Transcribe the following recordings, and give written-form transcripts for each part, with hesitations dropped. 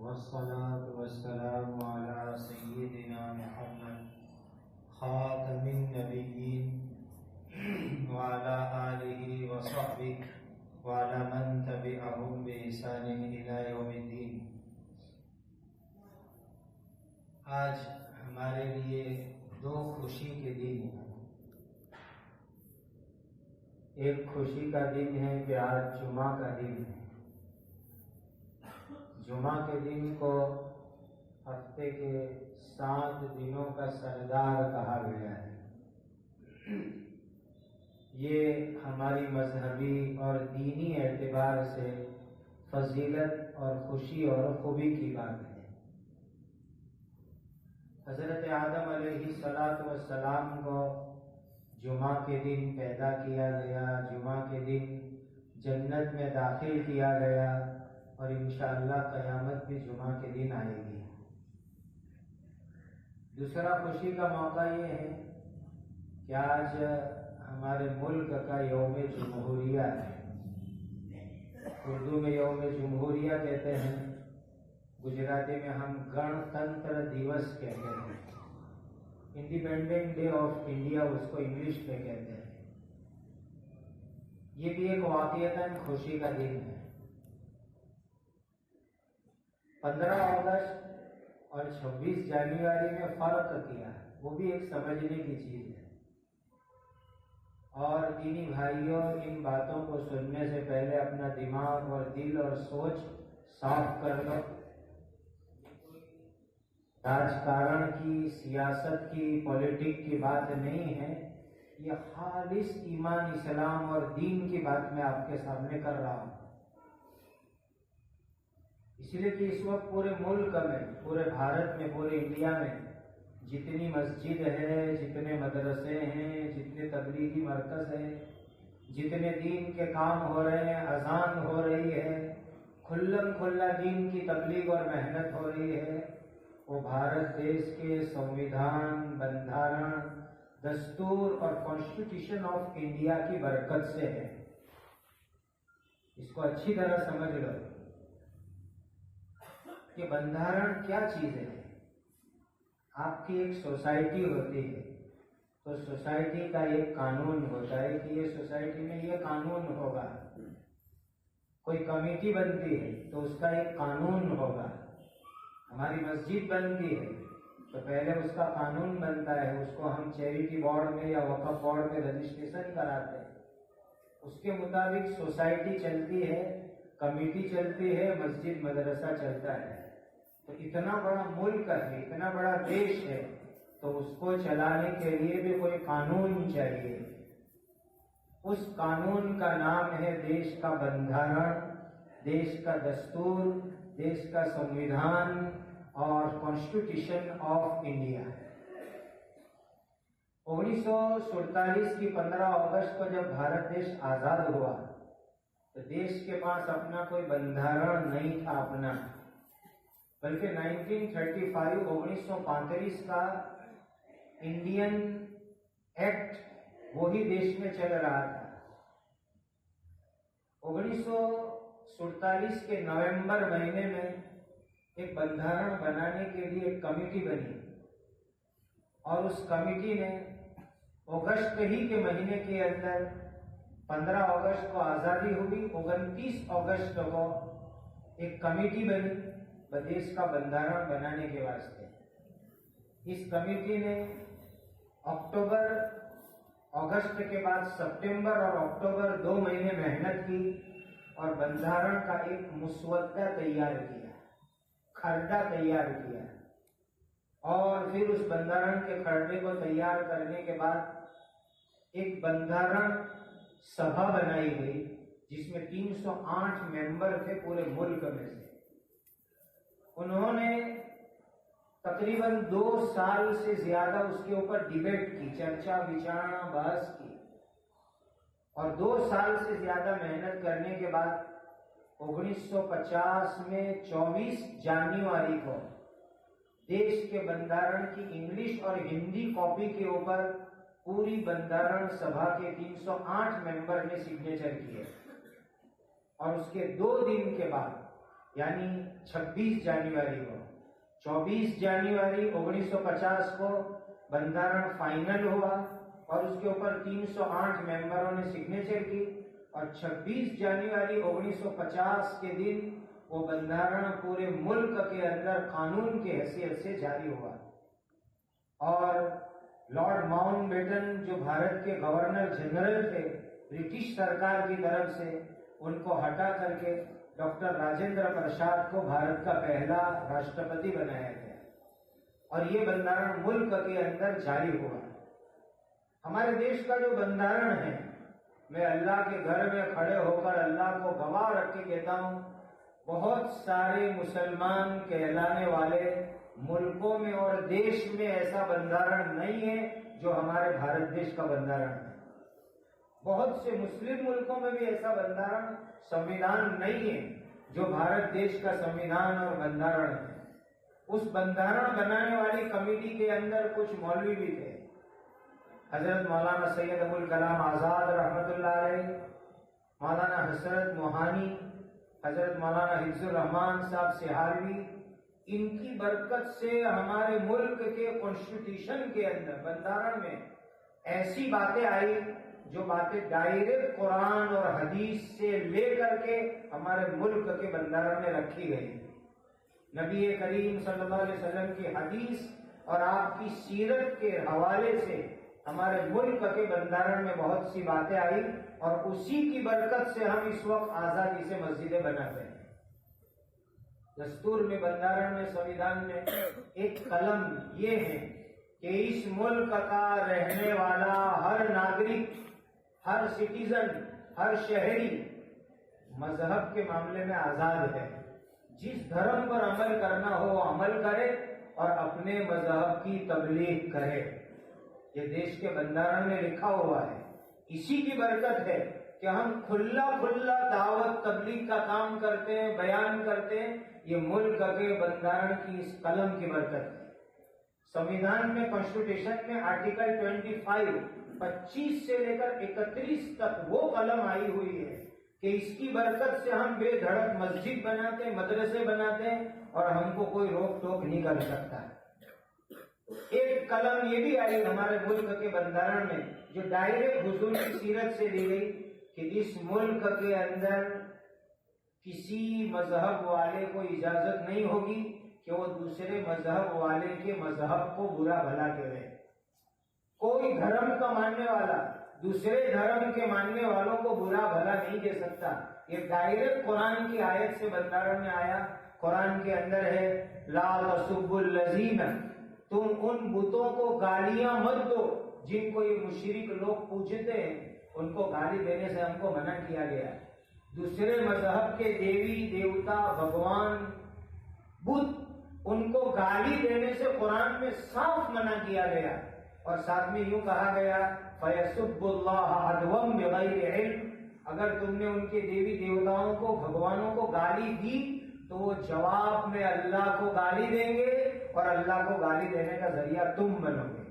والصلاة والسلام على سيدنا محمد خاتم النبيين وعلى آله وصحبه وعلى من تبعهم بإحسان إلى يوم الدين۔ آج ہمارے لیے دو خوشی کے دن ہیں۔ ایک خوشی کا دن ہے کہ آج جمعہ کا دن ہے۔ جمعہ کے دن کو ہفتے کے 7 دنوں کا سردار کہا گیا ہے۔ یہ ہماری مذہبی اور دینی اعتبار سے فضیلت اور خوشی اور خوبی کی بات ہے۔ حضرت آدم علیہ السلام کو جمعہ کے دن پیدا کیا گیا، جمعہ کے دن جنت میں داخل کیا گیا، اور انشاءاللہ قیامت بھی جمعہ کے دن آئے گی۔ دوسرا خوشی کا موقع یہ ہے کہ آج ہمارے ملک کا یوم جمہوریہ ہے۔ اردو میں یوم جمہوریہ کہتے ہیں، گجراتی میں ہم گنتنتر دیوس کہتے ہیں، انڈیپینڈنٹ ڈے آف انڈیا اس کو انگلش میں کہتے ہیں۔ یہ بھی ایک واقعتاً خوشی کا دن ہے۔ 15 اگست اور 26 جنوری میں فرق کیا ہے، وہ بھی ایک سمجھنے کی چیز ہے۔ اور دینی بھائیوں، ان باتوں کو سننے سے پہلے اپنا دماغ اور دل اور سوچ صاف کر لو۔ راجکارن کی، سیاست کی، پولیٹک کی بات نہیں ہے، یہ خالص ایمان، اسلام اور دین کی بات میں آپ کے سامنے کر رہا ہوں۔ اس لیے کہ اس وقت پورے ملک میں، پورے بھارت میں، پورے انڈیا میں جتنی مسجد ہے، جتنے مدرسے ہیں، جتنے تبلیغی مرکز ہیں، جتنے دین کے کام ہو رہے ہیں، اذان ہو رہی ہے، کھلم کھلا دین کی تبلیغ اور محنت ہو رہی ہے، وہ بھارت دیش کے سنویدھان، بندھارن، دستور اور کانسٹیٹیوشن آف انڈیا کی برکت سے ہے۔ اس کو اچھی طرح سمجھ لو کہ بندھارن کیا چیز ہے۔ آپ کی ایک سوسائٹی ہوتی ہے تو سوسائٹی کا ایک قانون ہوتا ہے کہ یہ سوسائٹی میں یہ قانون ہوگا۔ کوئی کمیٹی بنتی ہے تو اس کا ایک قانون ہوگا۔ ہماری مسجد بنتی ہے تو پہلے اس کا قانون بنتا ہے، اس کو ہم چیریٹی بورڈ میں یا وقف بورڈ میں رجسٹریشن کراتے ہیں، اس کے مطابق سوسائٹی چلتی ہے، کمیٹی چلتی ہے، مسجد مدرسہ چلتا ہے۔ تو اتنا بڑا ملک ہے، اتنا بڑا دیش ہے، تو اس کو چلانے کے لیے بھی کوئی قانون چاہیے۔ اس قانون کا نام ہے دیش کا بندھارن، دیش کا دستور، دیش کا سنویدھان اور کانسٹیٹیوشن آف انڈیا۔ 1947 کی 15 اگست کو جب بھارت دیش آزاد ہوا تو دیش کے پاس اپنا کوئی بندھارن نہیں تھا اپنا، بلکہ 1935 کا انڈین ایکٹ وہی دیش میں چل رہا تھا۔ 1947 کے نومبر مہینے میں ایک بندھارن بنانے کے لیے ایک کمیٹی بنی، اور اس کمیٹی نے اگست ہی کے مہینے کے اندر 15 اگست کو آزادی ہوئی، 29 اگست کو ایک کمیٹی بنی دیش کا بندھارن بنانے کے واسطے۔ اس کمیٹی نے اگست کے بعد سپٹمبر اور اکتوبر 2 مہینے محنت کی اور بندھارن کا ایک مسودہ تیار کیا، کھرڈا تیار کیا، اور پھر اس بندھارن کے کھرڈے کو تیار کرنے کے بعد ایک بندھارن سبھا بنائی گئی جس میں 308 ممبر تھے پورے ملک میں سے۔ انہوں نے تقریباً 2 سال سے زیادہ اس کے اوپر ڈیبیٹ کی، چرچا وچارنا، بحث کی، اور 2 سال سے زیادہ محنت کرنے کے بعد 1950 میں 24 جنوری کو دیش کے بندھارن کی انگلش اور ہندی کاپی کے اوپر پوری بندھارن سبھا کے 308 ممبر نے سگنیچر کیے، اور اس کے 2 دن کے بعد یعنی 26 جنوری کو 24 جنوری 1950 کو بندرن فائنل ہوا اور اس کے اوپر 308 ممبروں نے سگنیچر کی، اور 26 جنوری 1950 کے دن وہ بندرن پورے ملک کے اندر قانون کی حیثیت سے جاری ہوا، اور لارڈ ماؤنٹ بیٹن جو بھارت کے گورنر جنرل تھے برٹش سرکار کی طرف سے، ان کو ہٹا کر کے ڈاکٹر راجندر پرساد کو بھارت کا پہلا راشٹرپتی بنایا گیا، اور یہ بندرن ملک کے اندر جاری ہوا۔ ہمارے دیش کا جو بندرن ہے، میں اللہ کے گھر میں کھڑے ہو کر اللہ کو گواہ رکھ کے کہتا ہوں، بہت سارے مسلمان کہلانے والے ملکوں میں اور دیش میں ایسا بندرن نہیں ہے جو ہمارے بھارت دیش کا بندرن ہے۔ بہت سے مسلم ملکوں میں بھی ایسا بندرن سمویدھان نہیں ہے جو بھارت دیش کا سمویدھان اور بندرن ہے۔ اس بندرن بنانے والی کمیٹی کے اندر کچھ مولوی بھی تھے، حضرت مولانا سید ابوالکلام آزاد رحمۃ اللہ علیہ، مولانا حسرت موہانی، حضرت مولانا حفظ الرحمان صاحب سہاروی۔ ان کی برکت سے ہمارے ملک کے کانسٹیٹیوشن کے اندر بندرن میں ایسی باتیں آئی جو باتیں ڈائریکٹ قرآن اور حدیث سے لے کر کے ہمارے ملک کے بندرن میں رکھی گئی۔ نبی کریم صلی اللہ علیہ وسلم کی حدیث اور آپ کی سیرت کے حوالے سے ہمارے ملک کے بندرن میں بہت سی باتیں آئی، اور اسی کی برکت سے ہم اس وقت آزادی سے مسجدیں بناتے ہیں۔ دستور میں، بندرن میں، سمویدھان میں ایک قلم یہ ہے کہ اس ملک کا رہنے والا ہر ناگرک، ہر سٹیزن، ہر شہری مذہب کے معاملے میں آزاد ہے۔ جس دھرم پر عمل کرنا ہو وہ عمل کرے اور اپنے مذہب کی تبلیغ کرے۔ یہ دیش کے بندرن میں لکھا ہوا ہے۔ اسی کی برکت ہے کہ ہم کھلا کھلا دعوت تبلیغ کا کام کرتے ہیں، بیان کرتے ہیں۔ یہ ملک کے بندرن کی اس قلم کی برکت ہے۔ سمویدھان میں، کانسٹیٹیوشن میں آرٹیکل 25 سے لے کر 31 تک وہ قلم آئی ہوئی ہے کہ اس کی برکت سے ہم بے دھڑک مسجد بناتے ہیں، مدرسے بناتے ہیں، اور ہم کو کوئی روک ٹوک نہیں کر سکتا ہے۔ ایک قلم یہ بھی آئی ہمارے ملک کے بندرن میں جو ڈائریکٹ حضور کی سیرت سے دی گئی کہ اس ملک کے اندر کسی مذہب والے کو اجازت نہیں ہوگی کہ وہ دوسرے مذہب والے کے مذہب کو برا بھلا کہے۔ کوئی دھرم کا ماننے والا دوسرے دھرم کے ماننے والوں کو برا بھلا نہیں دے سکتا۔ یہ ڈائریکٹ قرآن کی آیت سے بندرن میں آیا۔ قرآن کے اندر ہے، لا تسبوا الذین، تم ان بتوں کو گالیاں مت دو جن کو یہ مشرک لوگ پوجتے ہیں، ان کو گالی دینے سے ہم کو منع کیا گیا۔ دوسرے مذہب کے دیوی دیوتا، بھگوان، بت، ان کو گالی دینے سے قرآن میں صاف منع کیا گیا، اور ساتھ میں یوں کہا گیا فَيَسُبُّ اللَّهَ عَدْوًا بِغَيْرِ عِلْمٍ، اگر تم نے ان کے دیوی دیوتاؤں کو، بھگوانوں کو گالی دی تو وہ جواب میں اللہ کو گالی دیں گے، اور اللہ کو گالی دینے کا ذریعہ تم بنو گے۔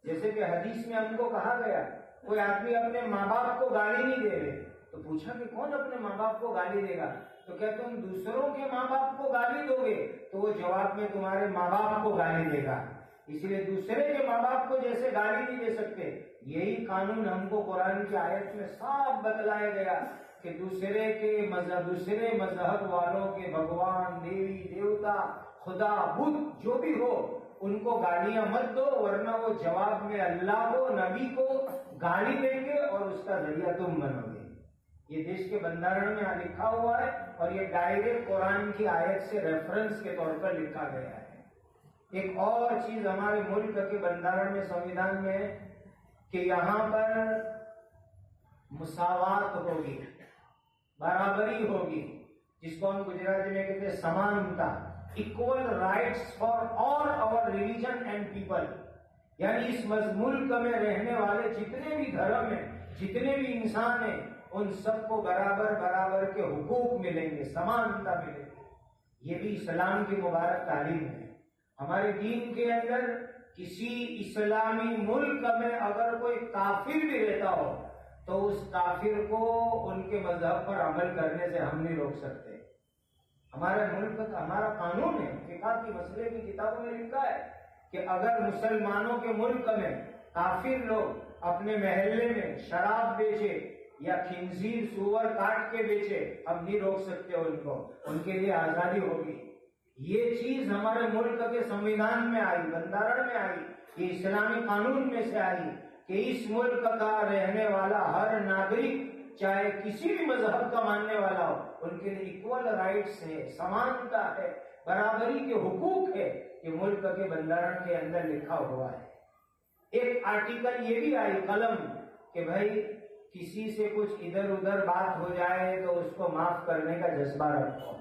جیسے کہ حدیث میں ہم کو کہا گیا، کوئی آدمی اپنے ماں باپ کو گالی نہیں دے رہے، تو پوچھا کہ کون اپنے ماں باپ کو گالی دے گا؟ تو کیا تم دوسروں کے ماں باپ کو گالی دو گے تو وہ جواب میں تمہارے ماں باپ کو گالی دے گا۔ اس لیے دوسرے کے ماں باپ کو جیسے گالی نہیں دے سکتے، یہی قانون ہم کو قرآن کی آیت میں صاف بتلایا گیا کہ دوسرے مذہب والوں کے بھگوان، دیوی دیوتا، خدا، بت جو بھی ہو، ان کو گالیاں مت دو، ورنہ وہ جواب میں اللہ کو، نبی کو گالی دیں گے اور اس کا ذریعہ تم بنو گے۔ یہ دیش کے بندرن میں لکھا ہوا ہے، اور یہ ڈائریکٹ قرآن کی آیت سے ریفرنس کے طور پر لکھا گیا ہے۔ ایک اور چیز ہمارے ملک کے بندرن میں، سمویدھان میں ہے کہ یہاں پر مساوات ہوگی، برابری ہوگی، جس کو ہم گجراتی میں کہتے ہیں سمانتا، equal rights for all our religion and people، یعنی اس ملک میں رہنے والے جتنے بھی دھرم ہیں، جتنے بھی انسان ہیں، ان سب کو برابر برابر کے حقوق ملیں گے، سمانتا ملے گی۔ یہ بھی اسلام کی مبارک تعلیم ہے۔ ہمارے دین کے اندر کسی اسلامی ملک میں اگر کوئی کافر بھی رہتا ہو تو اس کافر کو ان کے مذہب پر عمل کرنے سے ہم نہیں روک سکتے۔ ہمارے ملک کا ہمارا قانون ہے، فقہ کی مسئلے کی کتابوں میں لکھا ہے کہ اگر مسلمانوں کے ملک میں کافر لوگ اپنے محلے میں شراب بیچے یا خنزیر سور کاٹ کے بیچے، اب نہیں روک سکتے ان کو، ان کے لیے آزادی ہوگی۔ یہ چیز ہمارے ملک کے سنویدھان میں آئی، بندرن میں آئی، یہ اسلامی قانون میں سے آئی کہ اس ملک کا رہنے والا ہر ناگرک چاہے کسی بھی مذہب کا ماننے والا ہو، ان کے لیے ایکول رائٹس ہے، سمانتا ہے، برابری کے حقوق ہے، یہ ملک کے بندرن کے اندر لکھا ہوا ہے۔ ایک آرٹیکل یہ بھی آئی قلم کہ بھائی کسی سے کچھ ادھر ادھر بات ہو جائے تو اس کو معاف کرنے کا جذبہ رکھو،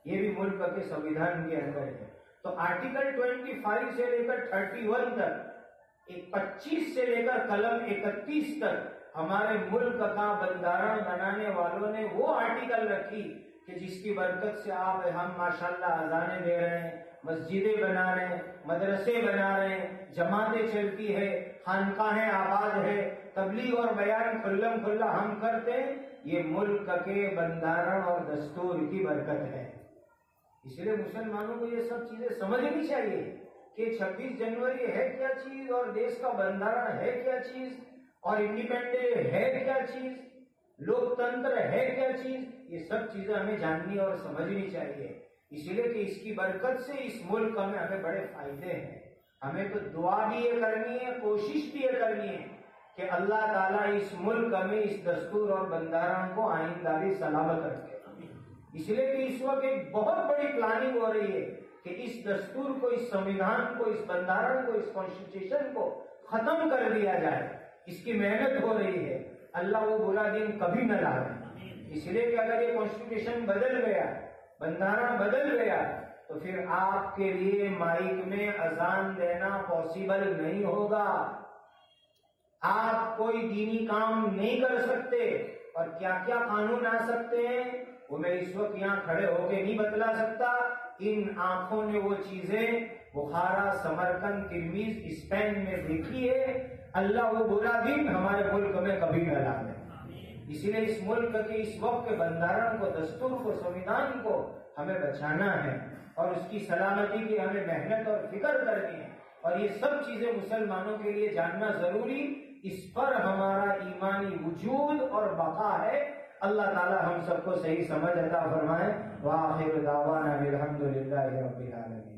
یہ بھی ملک کے سنویدھان کے اندر ہے۔ تو آرٹیکل 25 سے لے کر 31 تک، 25 سے لے کر قلم 31 تک ہمارے ملک کا بندرن بنانے والوں نے وہ آرٹیکل رکھی کہ جس کی برکت سے آپ ہم ماشاءاللہ اذانیں دے رہے ہیں، مسجدیں بنا رہے ہیں، مدرسے بنا رہے ہیں، جماعتیں چلتی ہے، خانقاہیں آباد ہے، تبلیغ اور بیان کھلم کھلا ہم کرتے ہیں، یہ ملک کے بندرن اور دستور کی برکت ہے۔ اس لیے مسلمانوں کو یہ سب چیزیں سمجھنی چاہیے کہ 26 جنوری ہے کیا چیز، اور دیش کا بندرن ہے کیا چیز، اور انڈیپینڈنس ہے کیا چیز، لوکتنتر ہے کیا چیز، یہ سب چیزیں ہمیں جاننی اور سمجھنی چاہیے۔ اس لیے کہ اس کی برکت سے اس ملک میں ہمیں بڑے فائدے ہیں۔ ہمیں تو دعا بھی یہ کرنی ہے، کوشش بھی یہ کرنی ہے کہ اللہ تعالیٰ اس ملک میں اس دستور اور بندرن کو آئندہ بھی سلامت رکھے۔ اس لیے کہ اس وقت ایک بہت بڑی پلاننگ ہو رہی ہے کہ اس دستور کو، اس سنویدھان کو، اس بندرن کو، اس کانسٹیٹیوشن کو ختم کر دیا جائے، اس کی محنت ہو رہی ہے۔ اللہ وہ برا دن کبھی نہ لائے۔ اس لیے کہ اگر یہ کانسٹیٹیوشن بدل گیا، بندرن بدل گیا، تو پھر آپ کے لیے مائک میں اذان دینا پاسبل نہیں ہوگا، آپ کوئی دینی کام نہیں کر سکتے، اور کیا کیا قانون آ سکتے ہیں وہ میں اس وقت یہاں کھڑے ہو کے نہیں بتلا سکتا۔ ان آنکھوں نے وہ چیزیں بخارا، سمرقند، ترمیز، اسپین میں دیکھی ہے۔ اللہ وہ برا دن ہمارے ملک میں کبھی نہ لائے۔ اس لیے اس ملک کے اس وقت کے بندرن کو، دستور کو، سنویدھان کو ہمیں بچانا ہے، اور اس کی سلامتی کی ہمیں محنت اور فکر کرنی ہے، اور یہ سب چیزیں مسلمانوں کے لیے جاننا ضروری، اس پر ہمارا ایمانی وجود اور بقا ہے۔ اللہ تعالی ہم سب کو صحیح سمجھ عطا فرمائے۔ وآخر دعوانا الحمد للہ رب العالمین۔